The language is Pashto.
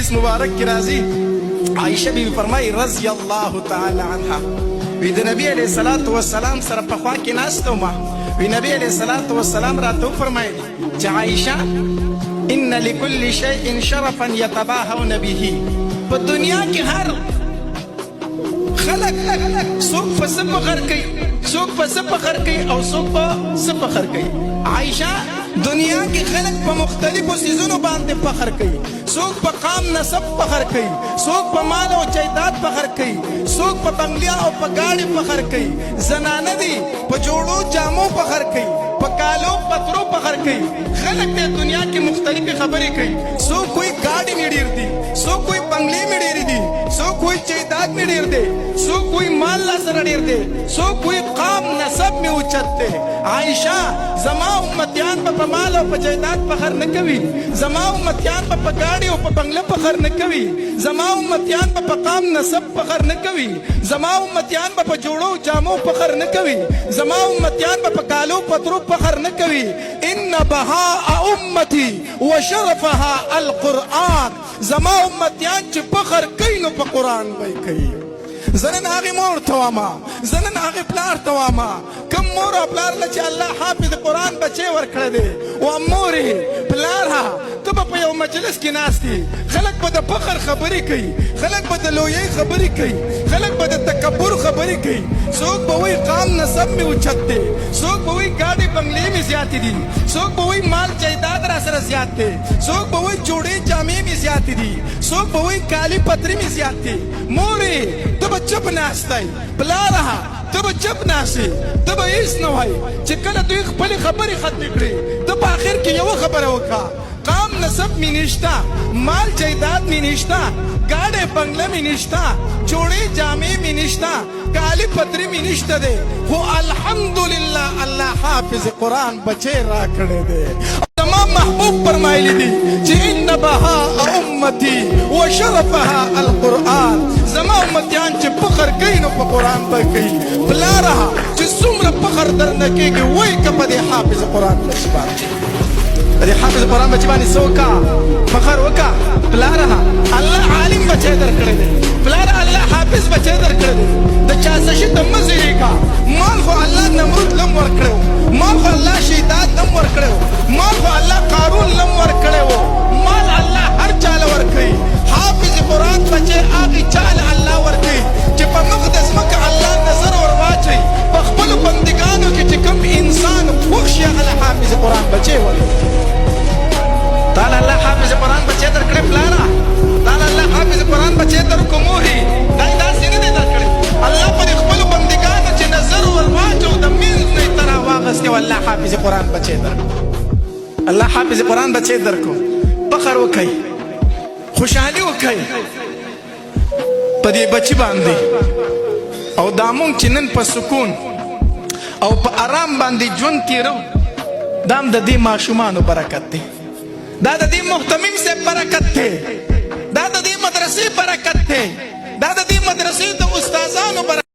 حدیث مبارک کی راضی عائشہ بی فرمائی رضی اللہ تعالی عنہ وی د نبی علیہ الصلوۃ والسلام سره په خوا کې ناستو ما وی نبی علیہ الصلوۃ والسلام راته فرمایلی چې عائشہ ان لكل شيء شرفا يتباهون به په دنیا کې هر خلق څوک په څه فخر کوي څوک په څه فخر کوي او څوک په څه فخر کوي عائشہ دنیا کې خلق په مختلفو سيزونو باندې فخر کوي څوک په قام نسب فخر کوي څوک په مال او جایداد فخر کوي څوک په بنگلیا او په گاڑی فخر کوي زنانه دي په جوړو جامو فخر کوي په کالو پترو فخر کوي خلق ته دنیا کې مختلفې خبرې کوي څوک کوئی گاڑی میں ډیر دي څوک کوئی بنگلې میں ډیر دي څوک کوئی جایداد میں ډیر دي څوک کوئی مال لا سره ډیر دي څوک کوئی قام نسب میں اوچت دي عائشہ زما امتیان په مال او په جایداد فخر نه کوي زما امتیان په گاڑی او په بنگله فخر نه کوي زما امتیان په قام نسب فخر نه کوي زما امتیان په جوړو جامو فخر نه کوي زما امتیان په کالو پترو فخر نه کوي ان بهاء امتي وشرفها القرآن زما امتیان چې فخر کوي نو په قرآن وای کوي زنن هغه مور تواما زنن هغه پلار تواما کم مور او پلار چې الله حافظ قرآن بچي ورکړه دي او موري پلارها ته په یو مجلس کې ناشتي خلک به د فخر خبرې کوي خلک به د لویۍ خبرې کوي خلک به د تکبر خبرې کوي څوک به وایي قام نسب مې اوچت دی څوک به وایي ګاډي بنگلې مې زیاتې دي څوک به وایي مال جایداد را سره زیات دی څوک به وایي جوړې جامې مې زیاتې دي څوک به وایي کالي پترې مې زیات دي مورې ته به چپ ناستئ پلارها ته به چپ ناستې ته به هېڅ نه وایي چې کله دوی خپلې خبرې ختمې کړې ته په آخر کې یوه خبره وکړه قام نسب می نشتا مال جایداد می نشتا گاڑے بنگلہ می نشتا چوڑے جامع می نشتا کالی پتری می نشتا دے خو الحمدللہ اللہ حافظ قرآن بچے را کھڑے دے تمام محبوب فرمائلی دی چی ان بہاء امتی وشرفها القرآن زما امتیان چی فخر کئی نو پا قرآن پر کئی بلا رہا چی سمر فخر در نکے گی وی کپا دے حافظ قرآن لشبار دې حافظ قرآن بچی باندې سوکا فخر وکا پلارها الله عالم بچی درکړی دی پلار الله حافظ بچی درکړی دی د چا سشي ته مه ځیریږه مال خو الله نمرود لم ورکړی مال خو الله شیداد لم ورکړی مال خو الله قارون لم ورکړی مال الله هر چاله ورکوي حافظ قرآن بچی هغې چاله الله ورکوي چې په مقدس مکه الله نظر ور واچوي په خپلو بندګانو کې چې کوم انسان خوښ شي هغه حافظ قرآن بچی ورکوي تعالی الله حافظ قرآن بچی درکړی پلاره تعالی الله حافظ قرآن بچی درکړو مورې دا داسې نه دی درکړی الله پر خپلو بندګانو چې نظر ور واچو د منځ نه یې ته راواغستې والله حافظ قرآن بچی درکړو الله حافظ قرآن بچی درکړو فخر وکئ خوشحالي وکئ په دې بچي باندې او دا مونږ چې نن په سکون او په آرام باندې ژوند تېرو دا هم د دې ماشومانو برکت دی دا د دې محتمم سے برکت थे دا د دې مدرسې برکت थे دا د دې مدرسې د استادانو برکت